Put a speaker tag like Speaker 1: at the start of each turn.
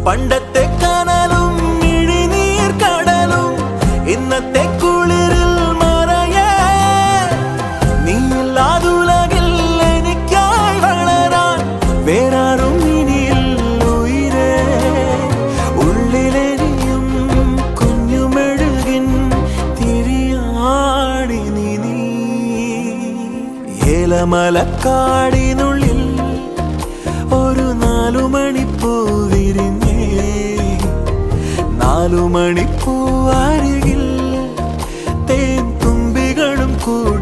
Speaker 1: പണ്ടത്തെ കനലും ഇഴിനീർ കടലും ഇന്നത്തെ കുളിരിൽ മറയേ നീയില്ലാതുലകിൽ എനിക്കായി വളരാൻ വേറാരും ഇനിയില്ല ഉയിരേ ഉള്ളിലെരിയും കുഞ്ഞുമെഴുകിൻ തിരിയാടി നീ ഏലമലക്കാടിനുള്ളിൽ ഒരു 4 മണിപ്പൂ വിരിഞ്ഞേ 4 മണിപ്പൂ അരികിൽ തേൻ തുമ്പികളും കൂടി